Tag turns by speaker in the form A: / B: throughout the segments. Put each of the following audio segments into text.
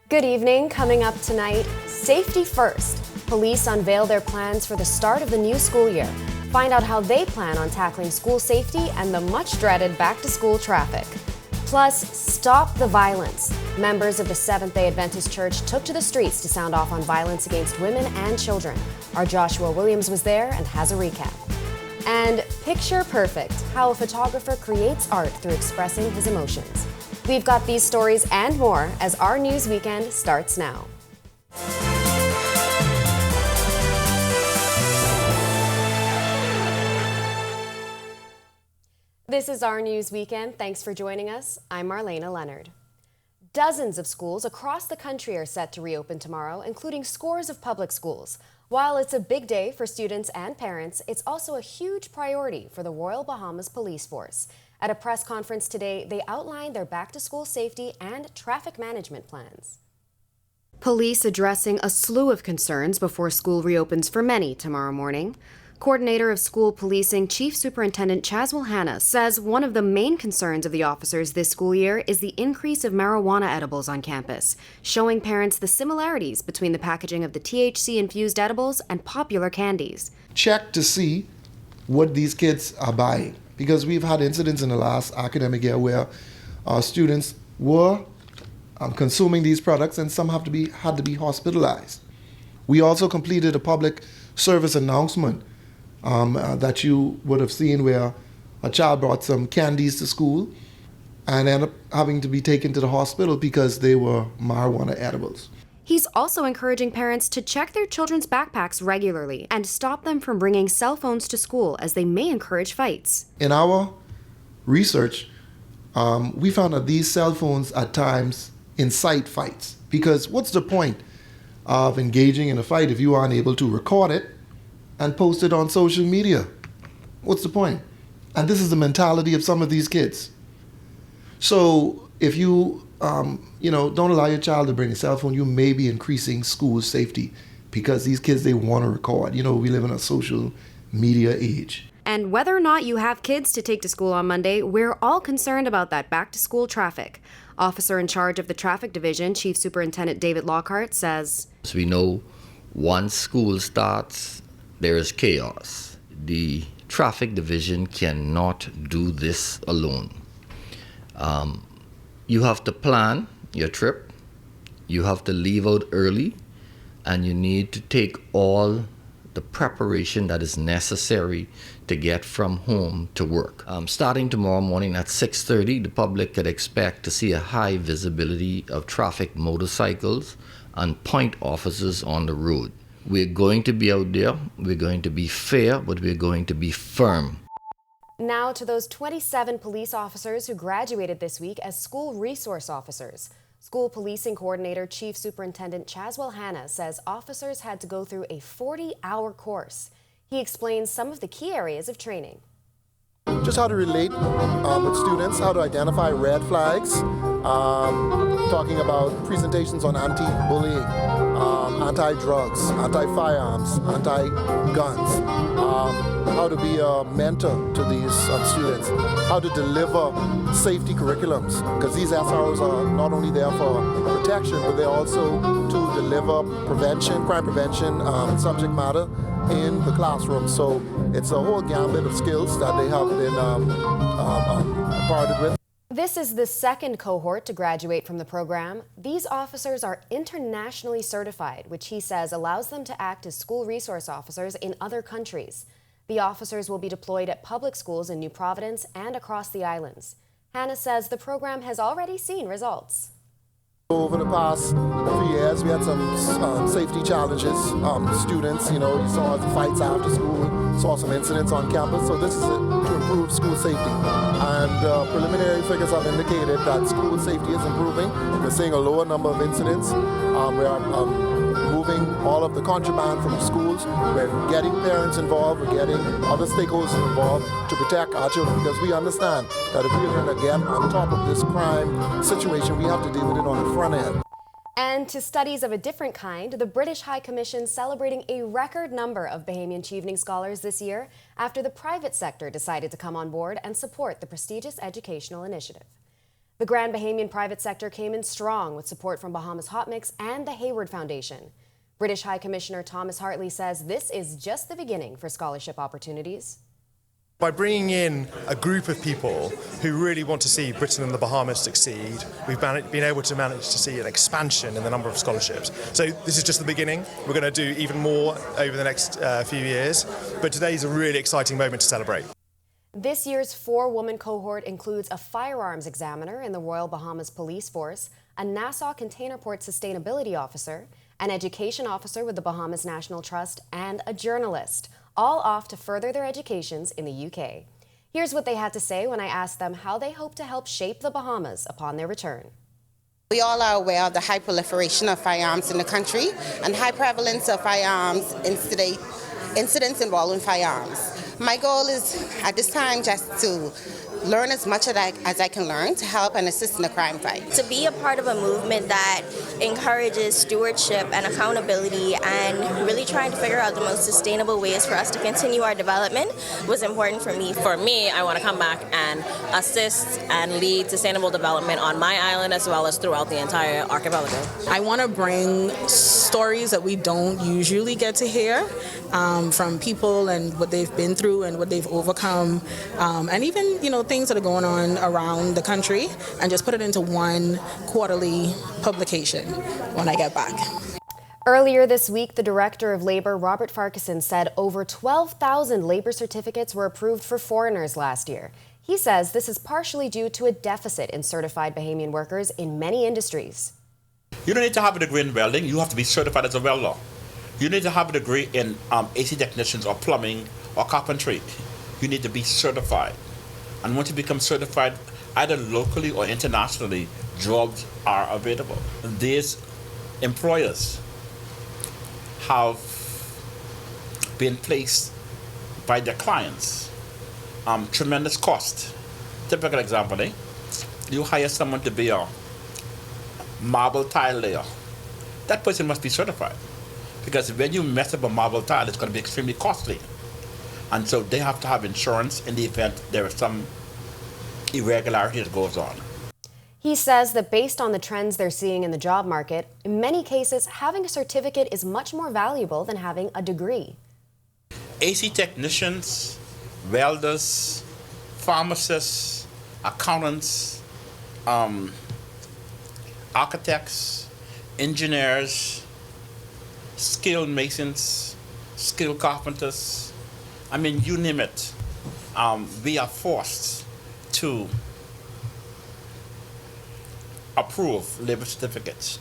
A: Good evening. Coming up tonight, safety first. Police unveil their plans for the start of the new school year. Find out how they plan on tackling school safety and the much-dreaded back-to-school traffic. Plus, stop the violence. Members of the Seventh-day Adventist Church took to the streets to sound off on violence against women and children. Our Joshua Williams was there and has a recap. And Picture Perfect, how a photographer creates art through expressing his emotions. We've got these stories and more as our news weekend starts now. This is our news weekend. Thanks for joining us. I'm Marlena Leonard. Dozens of schools across the country are set to reopen tomorrow, including scores of public schools. While it's a big day for students and parents, it's also a huge priority for the Royal Bahamas Police Force. At a press conference today, they outlined their back-to-school safety and traffic management plans. Police addressing a slew of concerns before school reopens for many tomorrow morning. Coordinator of School Policing Chief Superintendent Chaswell Hanna says one of the main concerns of the officers this school year is the increase of marijuana edibles on campus, showing parents the similarities between the packaging of the THC-infused edibles and popular candies.
B: Check to see what these kids are buying, because we've had incidents in the last academic year where students were consuming these products and some had to be hospitalized. We also completed a public service announcement that you would have seen where a child brought some candies to school and ended up having to be taken to the hospital because they were marijuana edibles.
A: He's also encouraging parents to check their children's backpacks regularly and stop them from bringing cell phones to school, as they may encourage fights.
B: In our research, we found that these cell phones at times incite fights, because what's the point of engaging in a fight if you aren't able to record it and post it on social media? What's the point? And this is the mentality of some of these kids. So if you don't allow your child to bring a cell phone, you may be increasing school safety, because these kids, they want to record. We live in a social media age.
A: And whether or not you have kids to take to school on Monday, we're all concerned about that back-to-school traffic. Officer in charge of the Traffic Division, Chief Superintendent David Lockhart, says,
C: As we know, once school starts, there is chaos. The Traffic Division cannot do this alone. You have to plan your trip, you have to leave out early, and you need to take all the preparation that is necessary to get from home to work. Starting tomorrow morning at 6:30, the public could expect to see a high visibility of traffic motorcycles and point officers on the road. We're going to be out there, we're going to be fair, but we're going to be firm.
A: Now to those 27 police officers who graduated this week as school resource officers. School Policing Coordinator Chief Superintendent Chaswell Hanna says officers had to go through a 40-hour course. He explains some of the key areas of training.
B: Just how to relate with students, how to identify red flags, talking about presentations on anti-bullying, anti-drugs, anti-firearms, anti-guns, how to be a mentor to these students, how to deliver safety curriculums, because these SROs are not only there for protection, but they're also to deliver prevention, crime prevention, subject matter in the classroom. So it's a whole gambit of skills that they have been imparted with.
A: This is the second cohort to graduate from the program. These officers are internationally certified, which he says allows them to act as school resource officers in other countries. The officers will be deployed at public schools in New Providence and across the islands. Hanna says the program has already seen results.
B: Over the past few years, we had some safety challenges. Students, you saw the fights after school, saw some incidents on campus. So this is to improve school safety. And preliminary figures have indicated that school safety is improving. We're seeing a lower number of incidents. We are moving all of the contraband from schools. We're getting parents involved. We're getting other stakeholders involved to protect our children, because we understand that if we're going to get on top of this crime situation, we have to deal with it on the front end.
A: And to studies of a different kind, the British High Commission celebrating a record number of Bahamian Chevening scholars this year after the private sector decided to come on board and support the prestigious educational initiative. The Grand Bahamian private sector came in strong with support from Bahamas Hot Mix and the Hayward Foundation. British High Commissioner Thomas Hartley says this is just the beginning for scholarship opportunities.
D: By bringing in a group of people who really want to see Britain and the Bahamas succeed, we've been able to manage to see an expansion in the number of scholarships. So this is just the beginning. We're going to do even more over the next few years, but today is a really exciting moment to celebrate.
A: This year's 4-woman cohort includes a firearms examiner in the Royal Bahamas Police Force, a Nassau Container Port Sustainability Officer, an education officer with the Bahamas National Trust, and a journalist, all off to further their educations in the UK. Here's what they had to say when I asked them how they hope to help shape the Bahamas upon their return.
E: We all are aware of the high proliferation of firearms in the country and high prevalence of firearms incidents involving firearms. My goal is at this time just to learn as much as I can learn to help and assist in the crime fight.
F: To be a part of a movement that encourages stewardship and accountability and really trying to figure out the most sustainable ways for us to continue our development was important for me.
G: For me, I want to come back and assist and lead sustainable development on my island as well as throughout the entire archipelago.
H: I want to bring stories that we don't usually get to hear from people and what they've been through and what they've overcome, and even things that are going on around the country, and just put it into one quarterly publication when I get back.
A: Earlier this week, the Director of Labor, Robert Farquharson, said over 12,000 labor certificates were approved for foreigners last year. He says this is partially due to a deficit in certified Bahamian workers in many industries.
I: You don't need to have a degree in welding, you have to be certified as a welder. You need to have a degree in AC technicians or plumbing or carpentry. You need to be certified. And once you become certified, either locally or internationally, jobs are available. These employers have been placed by their clients tremendous cost. Typical example, you hire someone to be a marble tile layer. That person must be certified, because when you mess up a marble tile, it's going to be extremely costly. And so they have to have insurance in the event there is some irregularity that goes on.
A: He says that based on the trends they're seeing in the job market, in many cases, having a certificate is much more valuable than having a degree.
I: AC technicians, welders, pharmacists, accountants, architects, engineers, skilled masons, skilled carpenters, you name it. We are forced to approve labor certificates.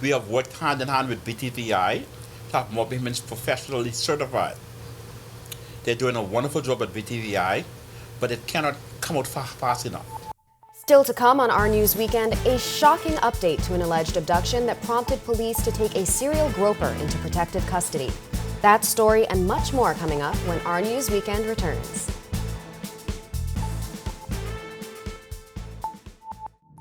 I: We have worked hand in hand with BTVI to have more Bahamians professionally certified. They're doing a wonderful job at BTVI, but it cannot come out fast enough.
A: Still to come on Our News Weekend, a shocking update to an alleged abduction that prompted police to take a serial groper into protective custody. That story and much more coming up when Our News Weekend returns.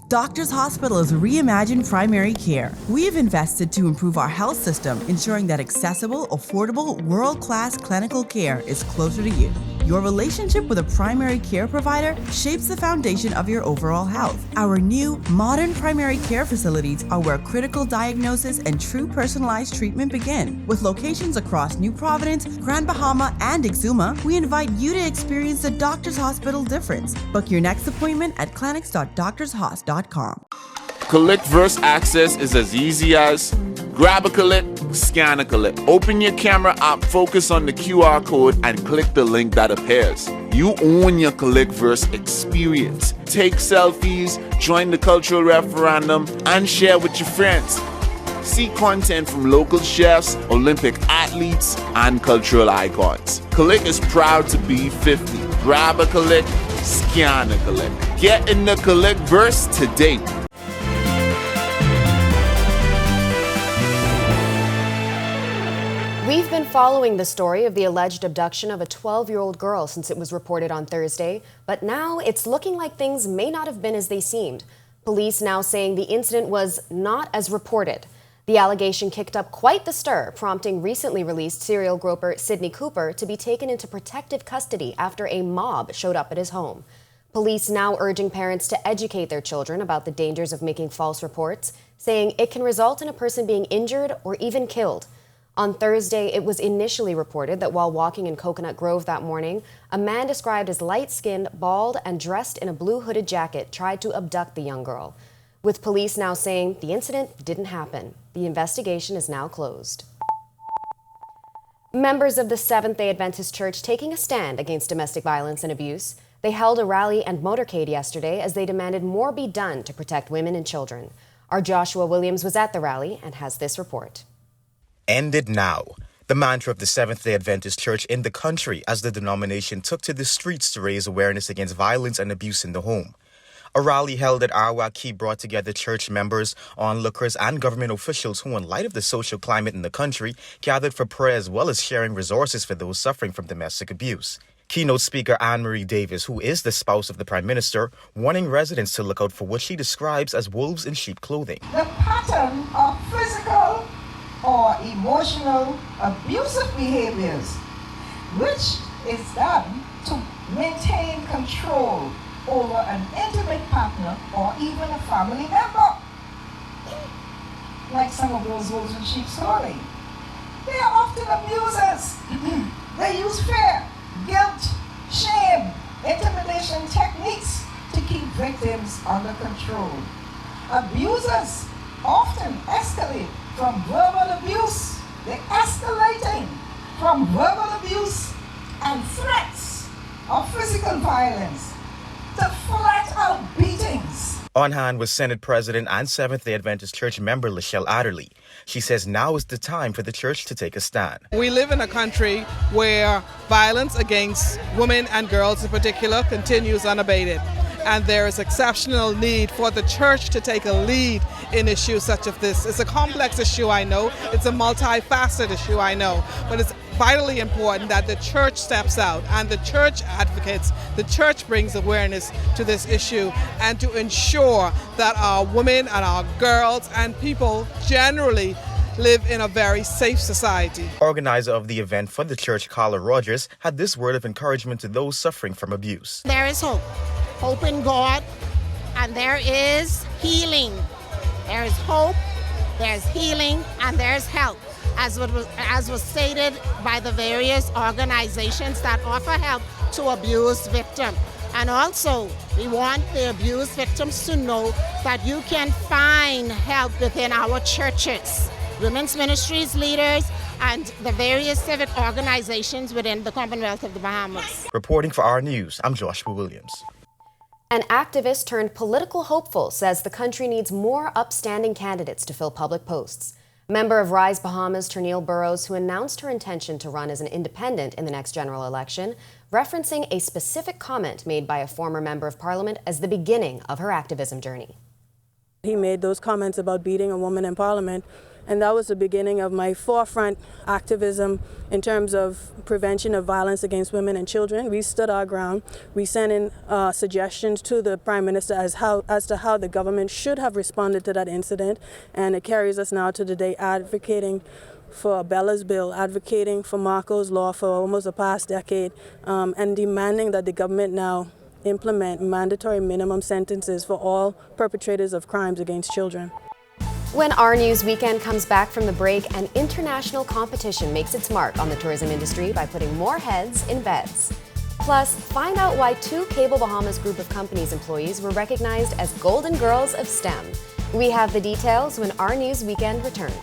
J: Doctors Hospital has reimagined primary care. We have invested to improve our health system, ensuring that accessible, affordable, world-class clinical care is closer to you. Your relationship with a primary care provider shapes the foundation of your overall health. Our new, modern primary care facilities are where critical diagnosis and true personalized treatment begin. With locations across New Providence, Grand Bahama, and Exuma, we invite you to experience the Doctors Hospital difference. Book your next appointment at clinics.doctorshos.com.
K: Collect Verse Access is as easy as grab a Collect, scan a Collect. Open your camera app, focus on the QR code, and click the link that appears. You own your Collect Verse experience. Take selfies, join the cultural referendum, and share with your friends. See content from local chefs, Olympic athletes, and cultural icons. Collect is proud to be 50. Grab a Collect, scan a Collect. Get in the Collect Verse today.
A: We've been following the story of the alleged abduction of a 12-year-old girl since it was reported on Thursday, but now it's looking like things may not have been as they seemed. Police now saying the incident was not as reported. The allegation kicked up quite the stir, prompting recently released serial groper Sidney Cooper to be taken into protective custody after a mob showed up at his home. Police now urging parents to educate their children about the dangers of making false reports, saying it can result in a person being injured or even killed. On Thursday, it was initially reported that while walking in Coconut Grove that morning, a man described as light-skinned, bald, and dressed in a blue hooded jacket tried to abduct the young girl. With police now saying the incident didn't happen. The investigation is now closed. Members of the Seventh-day Adventist Church taking a stand against domestic violence and abuse. They held a rally and motorcade yesterday as they demanded more be done to protect women and children. Our Joshua Williams was at the rally and has this report.
L: End it now. The mantra of the Seventh-day Adventist Church in the country as the denomination took to the streets to raise awareness against violence and abuse in the home. A rally held at Arwaki brought together church members, onlookers, and government officials who, in light of the social climate in the country, gathered for prayer as well as sharing resources for those suffering from domestic abuse. Keynote speaker Anne-Marie Davis, who is the spouse of the Prime Minister, warning residents to look out for what she describes as wolves in sheep clothing.
M: The pattern of physical or emotional abusive behaviors, which is done to maintain control over an intimate partner or even a family member. Like some of those wolves in sheep's clothing. They are often abusers. They use fear, guilt, shame, intimidation techniques to keep victims under control. Abusers often escalate from verbal abuse. They're escalating from verbal abuse and threats of physical violence to flat-out beatings.
L: On hand was Senate President and Seventh-day Adventist Church member Lachelle Adderley. She says now is the time for the church to take a stand.
N: We live in a country where violence against women and girls in particular continues unabated. And there is exceptional need for the church to take a lead in issues such as this. It's a complex issue, I know. It's a multifaceted issue, I know. But it's vitally important that the church steps out and the church advocates, the church brings awareness to this issue and to ensure that our women and our girls and people generally live in a very safe society.
L: Organizer of the event for the church, Carla Rogers, had this word of encouragement to those suffering from abuse.
O: There is hope. Hope in God, and there is healing. There is hope, there's healing, and there's help. As was stated by the various organizations that offer help to abused victims. And also, we want the abused victims to know that you can find help within our churches, women's ministries leaders, and the various civic organizations within the Commonwealth of the Bahamas.
L: Reporting for Our News, I'm Joshua Williams.
A: An activist turned political hopeful says the country needs more upstanding candidates to fill public posts. Member of Rise Bahamas, Ternille Burrows, who announced her intention to run as an independent in the next general election, referencing a specific comment made by a former member of parliament as the beginning of her activism journey.
P: He made those comments about beating a woman in parliament, and that was the beginning of my forefront activism in terms of prevention of violence against women and children. We stood our ground. We sent in suggestions to the Prime Minister as to how the government should have responded to that incident, and it carries us now to today advocating for Bella's bill, advocating for Marco's law for almost the past decade, and demanding that the government now implement mandatory minimum sentences for all perpetrators of crimes against children.
A: When Our News Weekend comes back from the break, an international competition makes its mark on the tourism industry by putting more heads in beds. Plus, find out why 2 Cable Bahamas group of companies employees were recognized as Golden Girls of STEM. We have the details when Our News Weekend returns.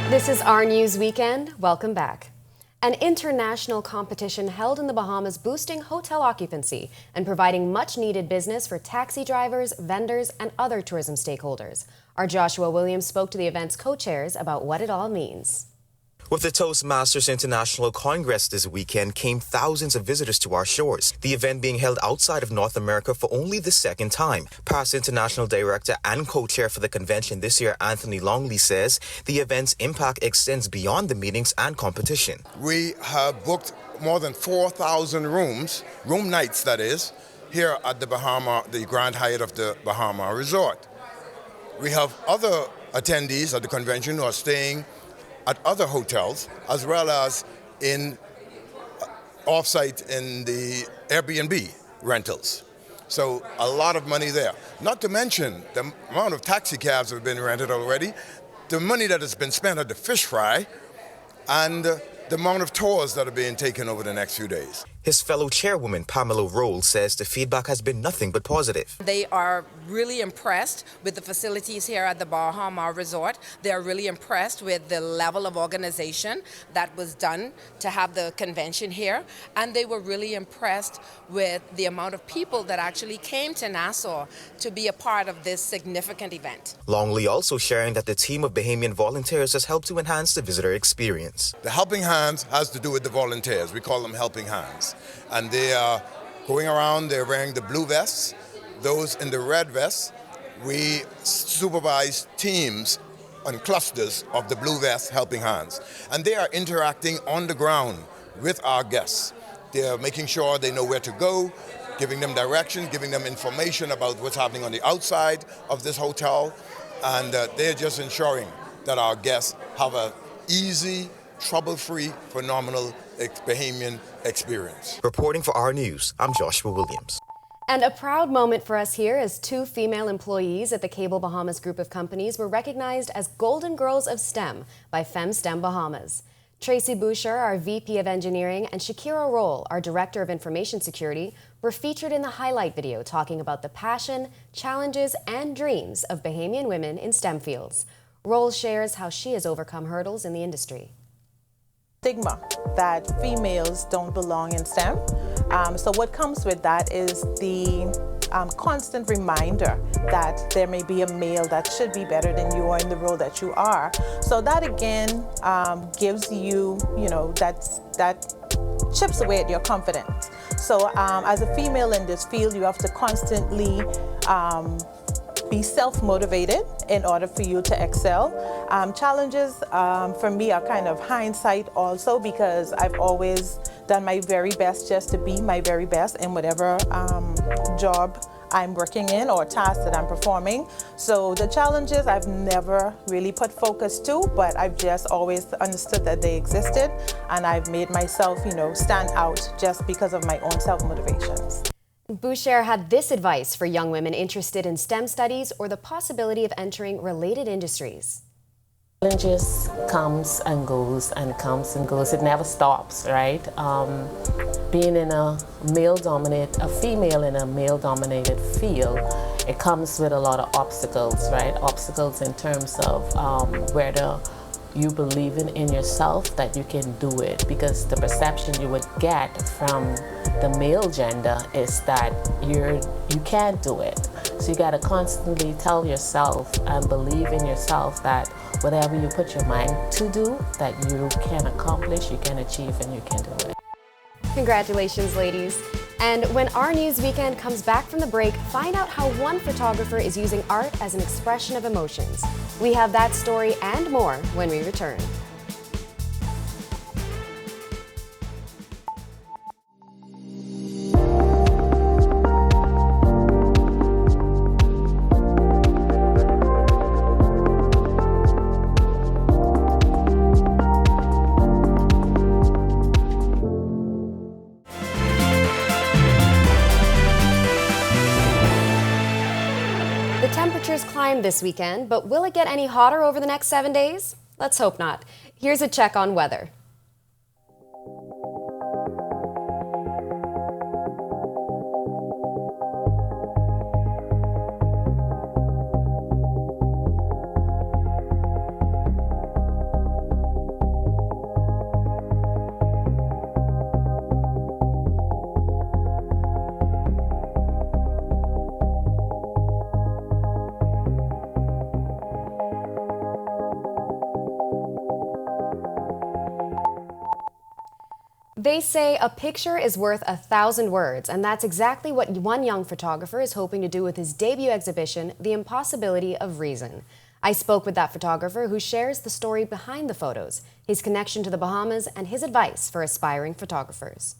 A: This is Our News Weekend. Welcome back. An international competition held in the Bahamas boosting hotel occupancy and providing much-needed business for taxi drivers, vendors, and other tourism stakeholders. Our Joshua Williams spoke to the event's co-chairs about what it all means.
L: With the Toastmasters International Congress this weekend came thousands of visitors to our shores, the event being held outside of North America for only the second time. Past international director and co-chair for the convention this year, Anthony Longley, says the event's impact extends beyond the meetings and competition.
Q: We have booked more than 4,000 room nights that is, here at the Grand Hyatt of the Bahamas Resort. We have other attendees at the convention who are staying at other hotels, as well as in off-site in the Airbnb rentals. So a lot of money there. Not to mention the amount of taxi cabs that have been rented already, the money that has been spent at the fish fry, and the amount of tours that are being taken over the next few days.
L: His fellow chairwoman, Pamela Roll, says the feedback has been nothing but positive.
R: They are really impressed with the facilities here at the Bahamas Resort. They are really impressed with the level of organization that was done to have the convention here. And they were really impressed with the amount of people that actually came to Nassau to be a part of this significant event.
L: Longley also sharing that the team of Bahamian volunteers has helped to enhance the visitor experience.
Q: The helping hands has to do with the volunteers. We call them helping hands. And they are going around, they're wearing the blue vests. Those in the red vests, we supervise teams and clusters of the blue vest helping hands. And they are interacting on the ground with our guests. They're making sure they know where to go, giving them directions, giving them information about what's happening on the outside of this hotel. And they're just ensuring that our guests have an easy, trouble-free, phenomenal Bahamian experience.
L: Reporting for Our News, I'm Joshua Williams.
A: And a proud moment for us here as 2 female employees at the Cable Bahamas group of companies were recognized as Golden Girls of STEM by FemSTEM Bahamas. Tracy Boucher, our VP of Engineering, and Shakira Roll, our Director of Information Security, were featured in the highlight video talking about the passion, challenges, and dreams of Bahamian women in STEM fields. Roll shares how she has overcome hurdles in the industry.
S: Stigma that females don't belong in STEM. So what comes with that is the constant reminder that there may be a male that should be better than you are in the role that you are. So that again gives you, that chips away at your confidence. So as a female in this field, you have to constantly be self-motivated in order for you to excel. Challenges for me are kind of hindsight also, because I've always done my very best just to be my very best in whatever job I'm working in or task that I'm performing. So the challenges I've never really put focus to, but I've just always understood that they existed, and I've made myself, stand out just because of my own self-motivations.
A: Boucher had this advice for young women interested in STEM studies or the possibility of entering related industries.
T: Challenges comes and goes and comes and goes. It never stops, right? Being in a female in a male-dominated field, it comes with a lot of obstacles, right? Obstacles in terms of whether you believe in yourself that you can do it, because the perception you would get from the male gender is that you can't do it. So you got to constantly tell yourself and believe in yourself that whatever you put your mind to do, that you can accomplish, you can achieve, and you can do it.
A: Congratulations, ladies. And when Our News Weekend comes back from the break, find out how one photographer is using art as an expression of emotions. We have that story and more when we return. Temperatures climbed this weekend, but will it get any hotter over the next 7 days? Let's hope not. Here's a check on weather. They say a picture is worth 1,000 words, and that's exactly what one young photographer is hoping to do with his debut exhibition, The Impossibility of Reason. I spoke with that photographer who shares the story behind the photos, his connection to the Bahamas, and his advice for aspiring photographers.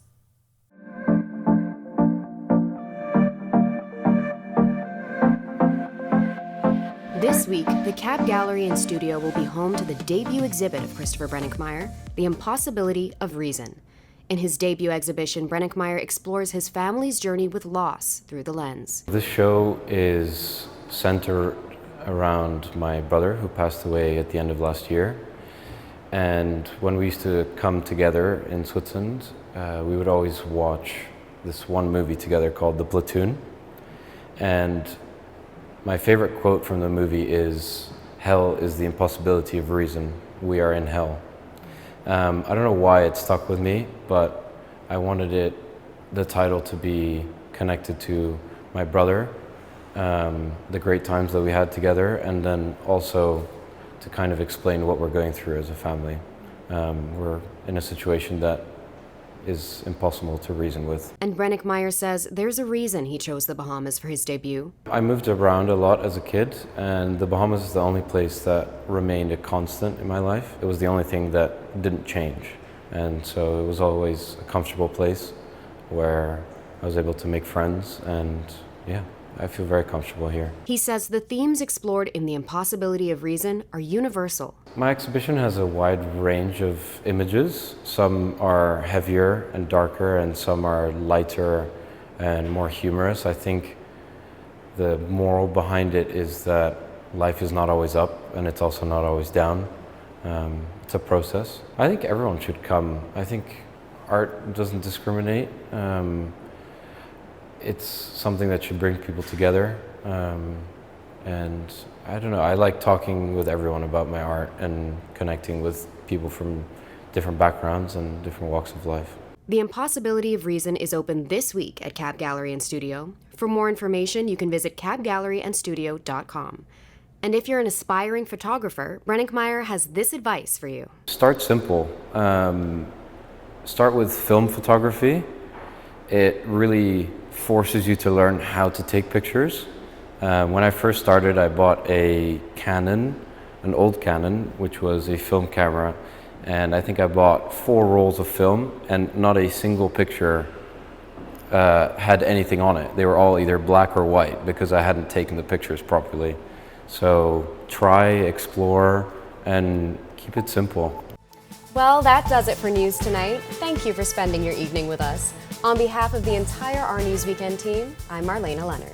A: This week, the Cab Gallery and Studio will be home to the debut exhibit of Christopher Brenninkmeyer, The Impossibility of Reason. In his debut exhibition, Brenninkmeyer explores his family's journey with loss through the lens.
U: This show is centered around my brother who passed away at the end of last year. And when we used to come together in Switzerland, we would always watch this one movie together called The Platoon. And my favorite quote from the movie is, "Hell is the impossibility of reason. We are in hell." I don't know why it stuck with me, but I wanted the title to be connected to my brother, the great times that we had together, and then also to kind of explain what we're going through as a family. We're in a situation that is impossible to reason with.
A: And Brenninkmeyer says there's a reason he chose the Bahamas for his debut.
U: I moved around a lot as a kid, and the Bahamas is the only place that remained a constant in my life. It was the only thing that didn't change. And so it was always a comfortable place where I was able to make friends, and yeah, I feel very comfortable here.
A: He says the themes explored in The Impossibility of Reason are universal.
U: My exhibition has a wide range of images. Some are heavier and darker, and some are lighter and more humorous. I think the moral behind it is that life is not always up, and it's also not always down. It's a process. I think everyone should come. I think art doesn't discriminate. It's something that should bring people together, and I don't know, I like talking with everyone about my art and connecting with people from different backgrounds and different walks of life.
A: The Impossibility of Reason is open this week at Cab Gallery and Studio. For more information, you can visit cabgalleryandstudio.com. And if you're an aspiring photographer, Brenninkmeyer has this advice for you.
U: Start simple. Start with film photography. It really forces you to learn how to take pictures. When I first started, I bought a Canon, an old Canon, which was a film camera, and I think I bought 4 rolls of film, and not a single picture had anything on it. They were all either black or white because I hadn't taken the pictures properly. So try, explore, and keep it simple.
A: Well, that does it for News Tonight. Thank you for spending your evening with us. On behalf of the entire Our News Weekend team, I'm Marlena Leonard.